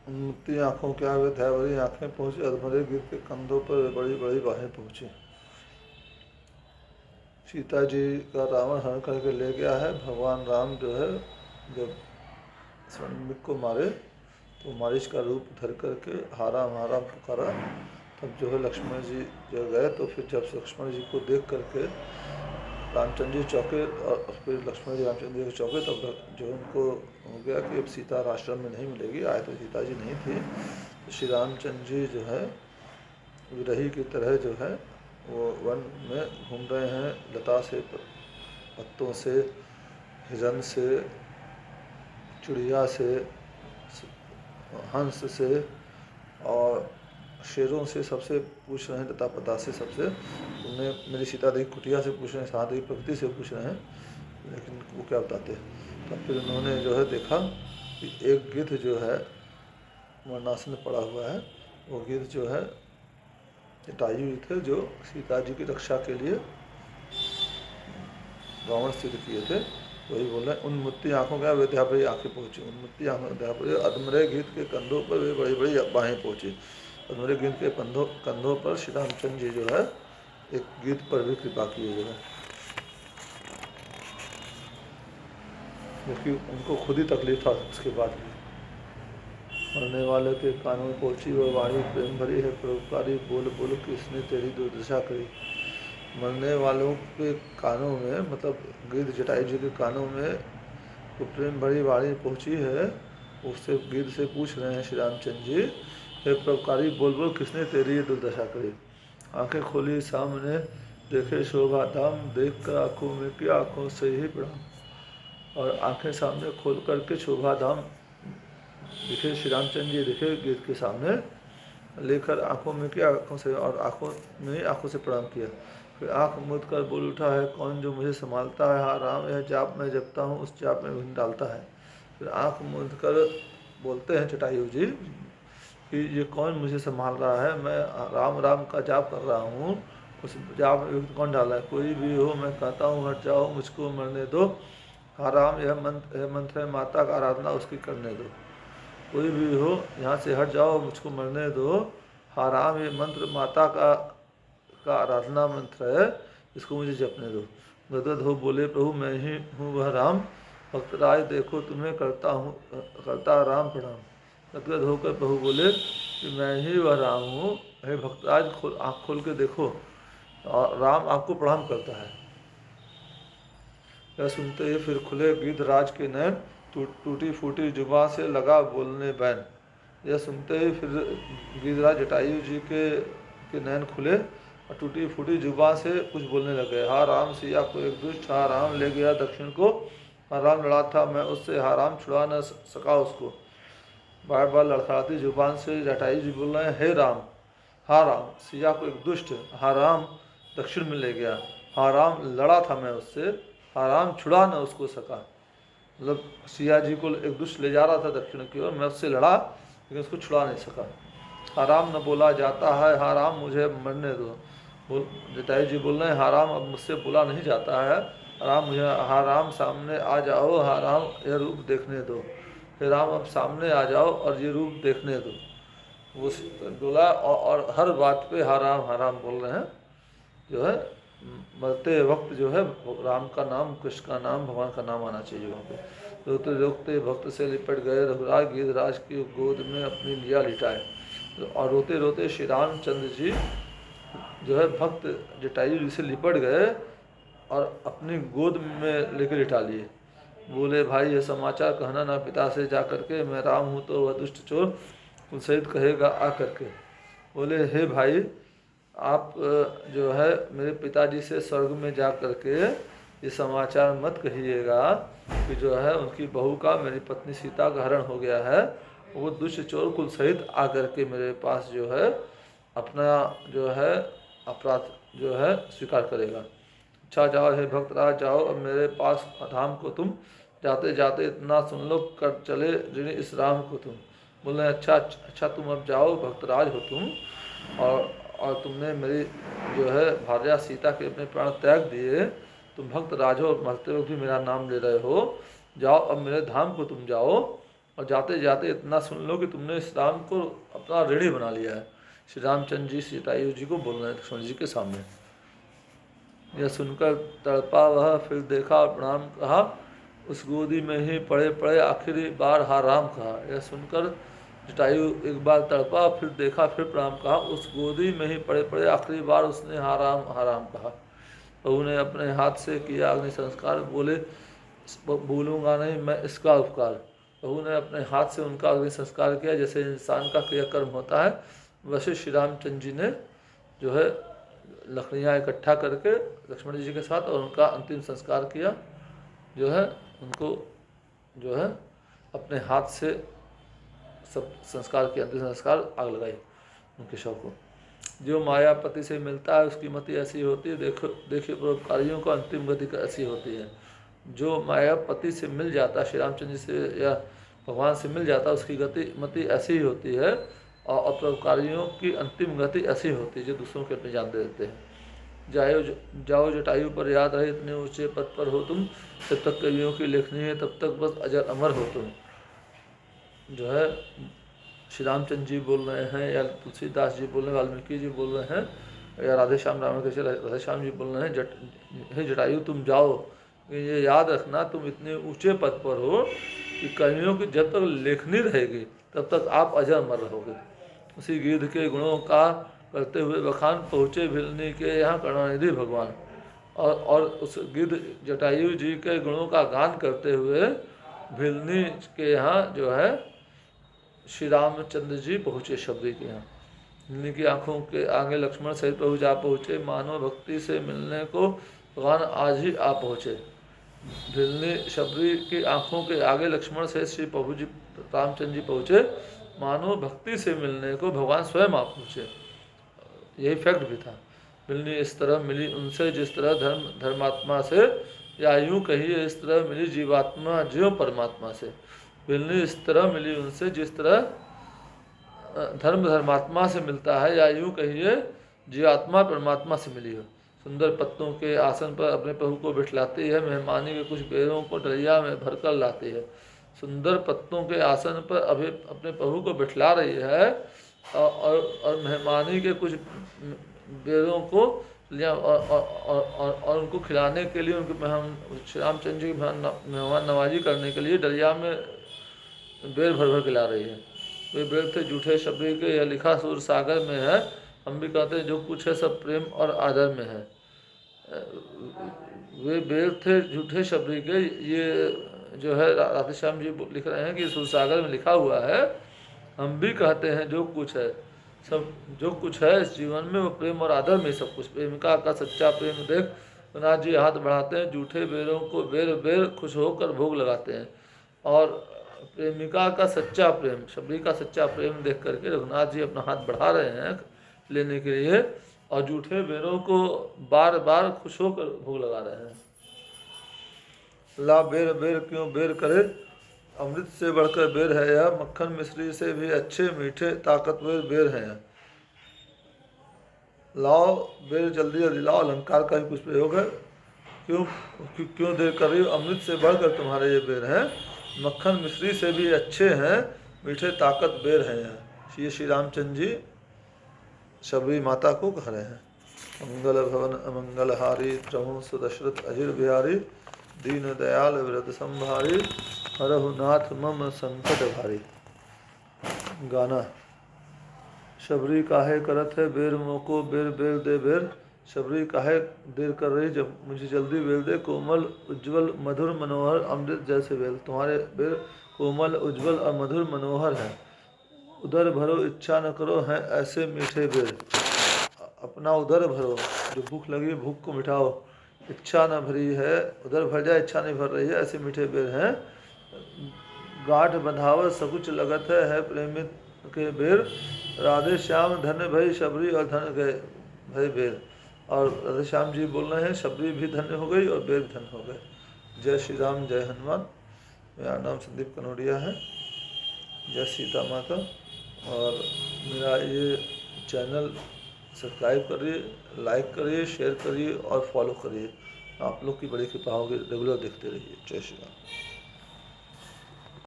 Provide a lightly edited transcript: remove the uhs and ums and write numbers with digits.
उन्मत्ती आँखों के आगे भरी आँखें पहुँची, अधमरे गिर के कंधों पर बड़ी बड़ी बाहें पहुँची। सीता जी का रावण हरण करके ले गया है। भगवान राम जो है जब स्वयं को मारे तो मारिच का रूप धर करके हाराम हाराम पुकारा। तब जो है लक्ष्मण जी जो गए तो फिर जब लक्ष्मण जी को देख करके रामचंद्र जी चौके और फिर लक्ष्मण जी रामचंद्र जी चौके, तब जो उनको हो गया कि अब सीता आश्रम में नहीं मिलेगी। आए तो सीता जी नहीं थी, तो श्री रामचंद्र जी जो है विरही की तरह जो है वो वन में घूम रहे हैं, लता से पत्तों से, हिरन से, चिड़िया से, हंस से और शेरों से, सबसे पूछ रहे हैं, लता पता से सबसे। उन्हें मेरी सीता देवी कुटिया से पूछ रहे हैं, साथ ही प्रकृति से पूछ रहे हैं, लेकिन वो क्या बताते। तब फिर उन्होंने जो है देखा कि एक गिद्ध जो है मरणासन में पड़ा हुआ है। वो गिद्ध जो है जटायु थे जो सीता जी की रक्षा के लिए रावण सिद्ध किए थे। वही बोल रहे हैं, उन्मुत्ती आँखों का विद्या भरी आँखें पहुँची। उन्मुत्ती आँखों विद्या भरी अधमरे गिद्ध के कंधों पर वे बड़ी बड़ी बाहें पहुँची। अधमरे गिद्ध के कंधों पर श्री रामचंद्र जी जो है एक गिद्ध पर भी कृपा किए जो है, जबकि उनको खुद ही तकलीफ था उसके बाद भी। मरने वाले के कानों में पहुँची वह वाणी प्रेम भरी है, परोपकारी बोल बोल किसने तेरी दुर्दशा करी। मरने वालों के कानों में, मतलब गिद्ध जटायु जी के कानों में वो प्रेम भरी वाणी पहुँची है। उससे गिद्ध से पूछ रहे हैं श्री रामचंद्र जी, हे परोपकारी बोल बोल किसने तेरी ये दुर्दशा करी। आंखें खोली सामने देखे शोभा धाम, देख कर आँखों में किया आँखों से ही प्रणाम। और आंखें सामने खोल करके शोभा धाम दिखे, श्री रामचंद्र जी दिखे गिद्ध के सामने, लेकर आंखों में किया आँखों से, और आँखों में आँखों से प्रणाम किया। फिर आँख मूंद कर बोल उठा, है कौन जो मुझे संभालता है। हाँ राम, यह जाप मैं जपता हूँ उस जाप में विघ्न डालता है। फिर आँख मूंद कर बोलते हैं जटायु जी कि ये कौन मुझे संभाल रहा है, मैं राम राम का जाप कर रहा हूँ, उस जाप में विघ्न कौन डाला है। कोई भी हो मैं कहता हूँ हट जाओ, मुझको मरने दो। हाँ राम, यह मंत्र है, माता का आराधना उसकी करने दो। कोई भी हो यहाँ से हट जाओ, मुझको मरने दो। हाँ राम, ये मंत्र माता का आराधना मंत्र है, इसको मुझे जपने दो। गदगद हो बोले प्रभु मैं ही हूँ वह राम, भक्तराज देखो तुम्हें करता राम प्रणाम। गदगद होकर प्रभु बोले कि मैं ही वह राम हूँ, हे भक्तराज आँख खोल के देखो, और राम आपको प्रणाम करता है। यह सुनते ही फिर खुले गिद्धराज के नैन, टूटी फूटी जुबान से लगा बोलने बैन। यह सुनते ही फिर गिद्धराज जटायु जी के नैन खुले और टूटी फूटी जुबान से कुछ बोलने लगे। हाँ राम, सिया को एक दुष्ट हाँ राम ले गया दक्षिण को। हाँ राम लड़ा था मैं उससे, हाँ राम छुड़ा न सका उसको। बार बार लड़खड़ाती जुबान से जटायु जी बोल रहे हैं, हे राम, हाँ राम, सिया को एक दुष्ट हाँ राम दक्षिण में ले गया। हाँ राम लड़ा था मैं उससे, हाँ राम छुड़ा न उसको सका। मतलब सिया जी को एक दुष्ट ले जा रहा था दक्षिण की ओर, मैं उससे लड़ा लेकिन उसको छुड़ा नहीं सका। हाँ राम न बोला जाता है, हाँ राम मुझे मरने दो। बोल जटायु जी बोल रहे हैं, हाँ राम अब मुझसे बोला नहीं जाता है, राम मुझे, हाँ राम सामने आ जाओ, हाँ राम यह रूप देखने दो। हे राम अब सामने आ जाओ और ये रूप देखने दो। वो बोला और हर बात पे हाँ राम बोल रहे हैं। जो है मरते वक्त जो है राम का नाम, कृष्ण का नाम, भगवान का नाम आना चाहिए वहाँ पे। रोते रोते भक्त से लिपट गए रघुराज, गिद्धराज की गोद में अपनी लिया लिटाए। और रोते रोते श्री रामचंद्र जी जो है भक्त जटायु जी से लिपट गए और अपनी गोद में लेकर लिटा लिए। बोले भाई यह समाचार कहना ना पिता से जा करके, मैं राम हूँ तो वह दुष्ट चोर उन सहित कहेगा आ करके। बोले हे भाई, आप जो है मेरे पिताजी से स्वर्ग में जा करके ये समाचार मत कहिएगा कि जो है उनकी बहू का, मेरी पत्नी सीता का हरण हो गया है। वो दुष्ट चोर कुल सहित आकर के मेरे पास जो है अपना जो है अपराध जो है स्वीकार करेगा। अच्छा जाओ हे भक्तराज जाओ, अब मेरे पास धाम को तुम जाते जाते इतना सुन लो कर चले ऋण इस राम को तुम। बोले अच्छा अच्छा, तुम अब जाओ, भक्तराज हो तुम, और तुमने मेरी जो है भार्या सीता के अपने प्राण त्याग दिए, तुम भक्त राज हो, मरते वक्त भी मेरा नाम ले रहे हो। जाओ अब मेरे धाम को तुम जाओ और जाते जाते इतना सुन लो कि तुमने इस राम को अपना ऋणी बना लिया है। श्री रामचंद्र जी जटायु जी को बोल रहे हैं लक्ष्मण जी के सामने। यह सुनकर तड़पा वह, फिर देखा और प्रणाम कहा, उस गोदी में ही पड़े पड़े आखिरी बार हा राम कहा। यह सुनकर जटायु एक बार तड़पा, फिर देखा, फिर प्रणाम कहा, उस गोदी में ही पड़े पड़े आखिरी बार उसने हा राम कहा। बहू ने अपने हाथ से किया अग्नि संस्कार, बोले भूलूंगा नहीं मैं इसका उपकार। बहू ने अपने हाथ से उनका अग्नि संस्कार किया, जैसे इंसान का क्रियाकर्म होता है वैसे श्री रामचंद्र जी ने जो है लकड़ियाँ इकट्ठा करके लक्ष्मण जी के साथ और उनका अंतिम संस्कार किया। जो है उनको जो है अपने हाथ से सब संस्कार किया, अंतिम संस्कार आग लगाई उनके शव को। जो मायापति से मिलता है उसकी मति ऐसी होती है, देखिए परोपकारियों को अंतिम गति ऐसी होती है। जो मायापति से मिल जाता है, श्री रामचंद्र जी से या भगवान से मिल जाता है, उसकी गति मति ऐसी ही होती है। और परोपकारियों की अंतिम गति ऐसी होती है जो दूसरों के अपने जान दे देते हैं। जाओ जटायु पर याद रहे, इतने ऊंचे पद पर हो तुम, जब तक कवियों की लेखनी है तब तक बस अजर अमर हो तुम। जो है श्री रामचंद्र जी बोल रहे हैं या तुलसीदास जी बोल रहे हैं, वाल्मीकि जी बोल रहे हैं या राधे श्याम राम कृष्ण राधे श्याम जी बोल रहे हैं, हे जटायु तुम जाओ, ये याद रखना तुम इतने ऊंचे पद पर हो कि कवियों की जब तक लेखनी रहेगी तब तक आप अजर अमर रहोगे। उसी गिद्ध के गुणों का करते हुए बखान पहुँचे भिलनी के यहाँ करुणानिधि भगवान। और उस गिद्ध जटायु जी के गुणों का गान करते हुए भिलनी के यहाँ जो है श्री रामचंद्र जी पहुँचे शबरी के यहाँ। भिलनी की आंखों के आगे लक्ष्मण सहित प्रभु जा पहुँचे, मानव भक्ति से मिलने को भगवान आज ही आ पहुँचे। भिलनी शबरी की आंखों के आगे लक्ष्मण सहित श्री प्रभु जी रामचंद्र जी पहुँचे, मानव भक्ति से मिलने को भगवान स्वयं आ पहुँचे। यही फैक्ट भी था। मिलनी इस तरह मिली उनसे जिस तरह धर्मात्मा से, या यूँ कहिए इस तरह मिली जीवात्मा ज्यों परमात्मा से। मिलनी इस तरह मिली उनसे जिस तरह धर्मात्मा से मिलता है, या यूँ कहिए जीवात्मा परमात्मा से मिली हो। सुंदर पत्तों के आसन पर अपने प्रभु को बिठलाती है, मेहमानी के कुछ बेरों को डलिया में भरकर लाती है। सुंदर पत्तों के आसन पर अभी अपने प्रभु को बिठला रही है और मेहमानी के कुछ बेरों को और उनको खिलाने के लिए, उनके श्री रामचंद्र जी की मेहमान नवाजी करने के लिए डलिया में बेर भर भर के ला रही है। वे बेर थे झूठे शबरी के, यह लिखा सूर सागर में है। हम भी कहते हैं जो कुछ है सब प्रेम और आदर में है। वे बेर थे झूठे शबरी के, ये जो है राधे श्याम जी लिख रहे हैं कि सूर सागर में लिखा हुआ है। हम भी कहते हैं जो कुछ है सब, जो कुछ है इस जीवन में वो प्रेम और आदर में सब कुछ। प्रेमिका का सच्चा प्रेम देख रघुनाथ जी हाथ बढ़ाते हैं, झूठे बेरों को बेर बेर खुश होकर भोग लगाते हैं। और प्रेमिका का सच्चा प्रेम, शबरी का सच्चा प्रेम देख करके रघुनाथ जी अपना हाथ बढ़ा रहे हैं लेने के लिए, और झूठे बेरों को बार बार खुश होकर भोग लगा रहे हैं। ला बेर बेर क्यों बेर करे, अमृत से बढ़कर बेर है यह, मक्खन मिश्री से भी अच्छे मीठे ताकतवर बेर हैं। लाओ बेर जल्दी जल्दी लाओ, अलंकार का भी कुछ प्रयोग है। क्यों देर कर रही हो, अमृत से बढ़कर तुम्हारे ये बेर हैं, मक्खन मिश्री से भी अच्छे हैं, मीठे ताकत बेर हैं यह। ये श्री रामचंद्र जी शबरी माता को कह रहे हैं। मंगल भवन अमंगलहारी, प्रभु सुदशरथ अहिर बिहारी, दीन दयाल व्रत संभारी, हरहु नाथ मम संकट भारी। गाना। शबरी काहे करत है बेर मोको, बेर बेर दे बेर। शबरी काहे देर कर रही, जब मुझे जल्दी बेर दे। कोमल उज्ज्वल मधुर मनोहर, अमृत जैसे बेर। तुम्हारे बेर कोमल उज्ज्वल और मधुर मनोहर है। उधर भरो इच्छा न करो, हैं ऐसे मीठे बेर। अपना उधर भरो, जो भूख लगी भूख को मिटाओ। इच्छा न भरी है, उधर भर जाए, इच्छा नहीं भर रही है, ऐसे मीठे बेर हैं। गांठ बंधावत सकुच लगत है प्रेमित के बेर। राधे श्याम धन्य भई शबरी और धन गए भई बेर। और राधे श्याम जी बोल रहे हैं शबरी भी धन्य हो गई और बेर भी धन्य हो गए। जय श्री राम, जय हनुमान। मेरा नाम संदीप कनौडिया है। जय सीता माता। और मेरा ये चैनल सब्सक्राइब करिए, लाइक करिए, शेयर करिए और फॉलो करिए। आप लोग की बड़ी कृपा होगी, रेगुलर देखते रहिए। जय श्री राम।